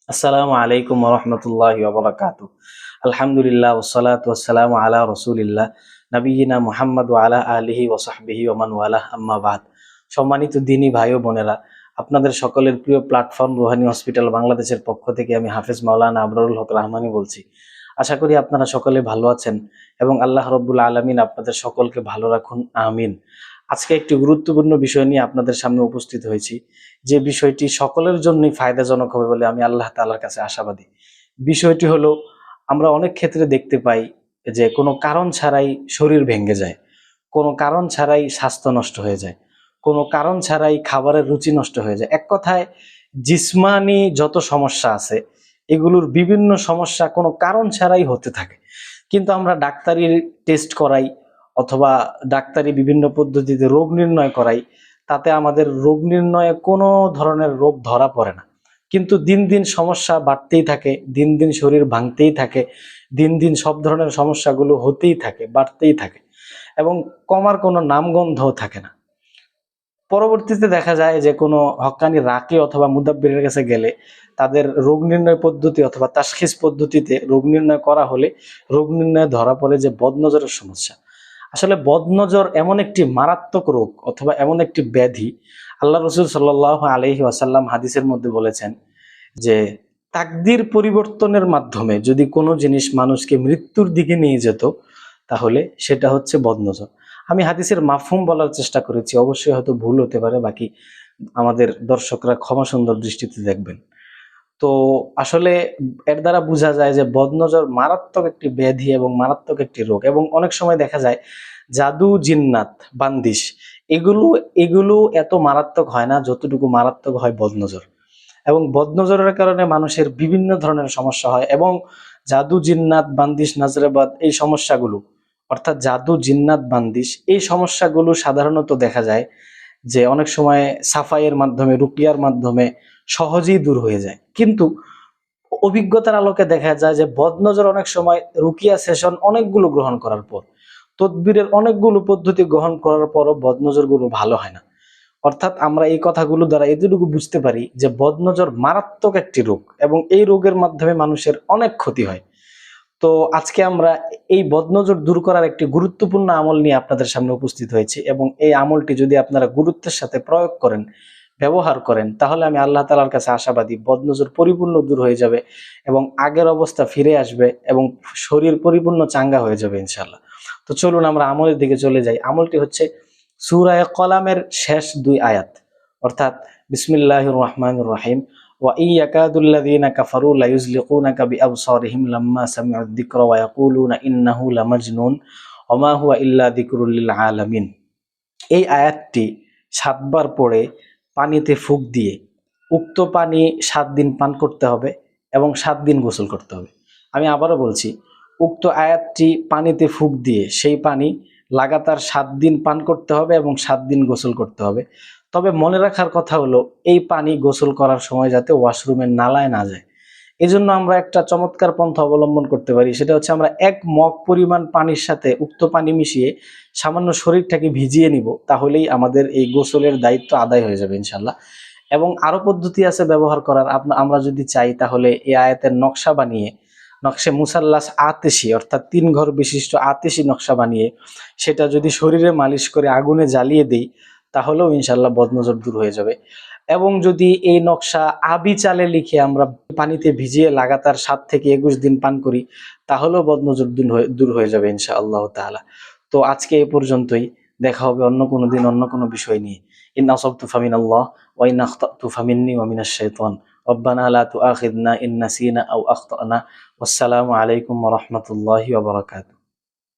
আসসালামু আলাইকুম ওয়া রাহমাতুল্লাহি ওয়া বারাকাতুহু। আলহামদুলিল্লাহ ওয়াসসালাতু ওয়াসসালামু আলা রাসূলিল্লাহ নবিয়িনা মুহাম্মদ ওয়া আলা আলিহি ওয়া সাহবিহি ওয়া মান ওয়ালাহ, আম্মা বাদ। সম্মানিত দিনী ভাই ও বোনেরা, আপনাদের সকলের প্রিয় প্ল্যাটফর্ম রুহানী হসপিটাল বাংলাদেশের পক্ষ থেকে আমি হাফেজ মাওলানা আবরারুল হক রাহমানী বলছি। আশা করি আপনারা সকলে ভালো আছেন এবং আল্লাহ রাব্বুল আলামিন আপনাদের সকলকে ভালো রাখুন, আমিন। আজকে একটি গুরুত্বপূর্ণ বিষয় নিয়ে আপনাদের সামনে উপস্থিত হয়েছি, যে বিষয়টি সকলের জন্যই ফায়দাজনক হবে বলে আমি আল্লাহ তাআলার কাছে আশাবাদী। বিষয়টি হলো, আমরা অনেক ক্ষেত্রে দেখতে পাই যে কোনো কারণ ছাড়াই শরীর ভেঙে যায়, কোনো কারণ ছাড়াই স্বাস্থ্য নষ্ট হয়ে যায়, কোনো কারণ ছাড়াই খাবারের রুচি নষ্ট হয়ে যায়। এক কথায়, জিসমানি যত সমস্যা আছে এগুলোর বিভিন্ন সমস্যা কোনো কারণ ছাড়াই হতে থাকে। কিন্তু আমরা ডাক্তারি টেস্ট করাই অথবা ডাক্তারি বিভিন্ন পদ্ধতিতে রোগ নির্ণয় করাই, তাতে আমাদের রোগ নির্ণয়ে কোনো ধরনের রোগ ধরা পড়ে না। কিন্তু দিন দিন সমস্যা বাড়তেই থাকে, দিন দিন শরীর ভাঙতেই থাকে, দিন দিন সব ধরনের সমস্যাগুলো হতেই থাকে, বাড়তেই থাকে এবং কমার কোনো নামগন্ধও থাকে না। পরবর্তীতে দেখা যায় যে কোনো হক্কানি রাকি অথবা মুদাব্বিরের কাছে গেলে তাদের রোগ নির্ণয় পদ্ধতি অথবা তাশখিস পদ্ধতিতে রোগ নির্ণয় করা হলে রোগ নির্ণয়ে ধরা পড়ে যে বদনজরের সমস্যা। আসলে বদনজর এমন একটি মারাত্মক রোগ অথবা এমন একটি ব্যাধি, আল্লাহ রসুল সাল্লাল্লাহু আলাইহি ওয়াসাল্লাম হাদিসের মধ্যে বলেছেন যে তাকদির পরিবর্তনের মাধ্যমে যদি কোনো জিনিস মানুষকে মৃত্যুর দিকে নিয়ে যেত, তাহলে সেটা হচ্ছে বদনজর। আমি হাদিসের মাফহুম বলার চেষ্টা করেছি, অবশ্যই হয়তো ভুল হতে পারে, বাকি আমাদের দর্শকরা ক্ষমা সুন্দর দৃষ্টিতে দেখবেন। তো আসলে এর দ্বারা বোঝা যায় যে বদনজর মারাত্মক একটি ব্যাধি এবং মারাত্মক একটি রোগ। এবং অনেক সময় দেখা যায় জাদু, জিন্নাত, বান্দিশ এগুলো এগুলো এত মারাত্মক হয় না যতটুকু মারাত্মক হয় বদনজর। এবং বদনজরের কারণে মানুষের বিভিন্ন ধরনের সমস্যা হয়। এবং জাদু, জিন্নাত, বান্দিশ, নাজরাবাদ এই সমস্যাগুলো, অর্থাৎ জাদু, জিন্নাত, বান্দিশ এই সমস্যাগুলো সাধারণত দেখা যায় যে অনেক সময় সাফাইয়ের মাধ্যমে, রুকিয়ার মাধ্যমে সহজেই দূর হয়ে যায়। কিন্তু অভিজ্ঞতার আলোকে দেখা যায় যে বদনজর অনেক সময় রুকিয়া সেশন অনেকগুলো গ্রহণ করার পর, তদবিরের অনেকগুলো পদ্ধতি গ্রহণ করার পরও বদনজর গুলো ভালো হয় না। অর্থাৎ আমরা এই কথাগুলো দ্বারা এতটুকু বুঝতে পারি যে বদনজর মারাত্মক একটি রোগ এবং এই রোগের মাধ্যমে মানুষের অনেক ক্ষতি হয়। তো আজকে আমরা এই বদনজর দূর করার একটি গুরুত্বপূর্ণ আমল নিয়ে আপনাদের সামনে উপস্থিত হয়েছি এবং এই আমলটি যদি আপনারা গুরুত্বের সাথে প্রয়োগ করেন, ব্যবহার করেন, তাহলে আমি আল্লাহ তাআলার কাছে আশাবাদী বদনজর পরিপূর্ণ দূর হয়ে যাবে এবং আগের অবস্থা ফিরে আসবে এবং শরীর পরিপূর্ণ চাঙ্গা হয়ে যাবে ইনশাআল্লাহ। তো চলুন আমরা আমলের দিকে চলে যাই। আমলটি হচ্ছে সূরা কলামের শেষ 2 আয়াত, অর্থাৎ বিসমিল্লাহির রহমানির রহিম। وإن يكاد الذين كفروا ليزلقونك بأبصارهم لما سمعوا الذكر ويقولون إنه لمجنون وما هو إلا ذكر للعالمين। এই আয়াতটি 7 বার পড়ে পানিতে ফুঁক দিয়ে উক্ত পানি 7 দিন পান করতে হবে এবং 7 দিন গোসল করতে হবে। আমি আবারও বলছি, উক্ত আয়াতটি পানিতে ফুঁক দিয়ে সেই পানি লাগাতার 7 দিন পান করতে হবে এবং 7 দিন গোসল করতে হবে। তবে মনে রাখার কথা হলো, এই পানি গোসল করার সময় যাতে ওয়াশরুমের নালায় না যায়। এজন্য আমরা একটা চমৎকার পন্থা অবলম্বন করতে পারি, সেটা হচ্ছে আমরা 1 মগ পরিমাণ পানির সাথে উক্ত পানি মিশিয়ে সামান্য শরীরটাকে ভিজিয়ে নিব, তাহলেই আমাদের এই গোসলের দায়িত্ব আদায় হয়ে যাবে ইনশাল্লাহ। এবং আরো পদ্ধতি আছে ব্যবহার করার। আমরা যদি চাই তাহলে এই আয়াতের নকশা বানিয়ে, নকশে মুসাল্লাস আতেশি অর্থাৎ 3 ঘর বিশিষ্ট আতেশি নকশা বানিয়ে সেটা যদি শরীরে মালিশ করে আগুনে জ্বালিয়ে দেই, তাহলেও ইনশাল্লাহ বদনজর দূর হয়ে যাবে। এবং যদি এই নকশা আবি চালে লিখে আমরা পানিতে ভিজিয়ে লাগাতার 7 থেকে 21 দিন পান করি, তাহলেও বদনজর দূর হয়ে যাবে ইনশাআল্লাহ তাআলা। তো আজকে এ পর্যন্তই। দেখা হবে অন্য কোনো দিন অন্য কোনো বিষয় নিয়ে। ইন আসাবতু ফামিনাল্লাহ ওয়া ইন আখতাতু ফামিন্নি ওয়া মিনাশ শাইতান। রব্বানা লা তুআখিযনা ইন নাসিনা আও আখতানা। ওয়াসসালামু আলাইকুম ওয়া রাহমাতুল্লাহি ওয়া বারাকাতুহু।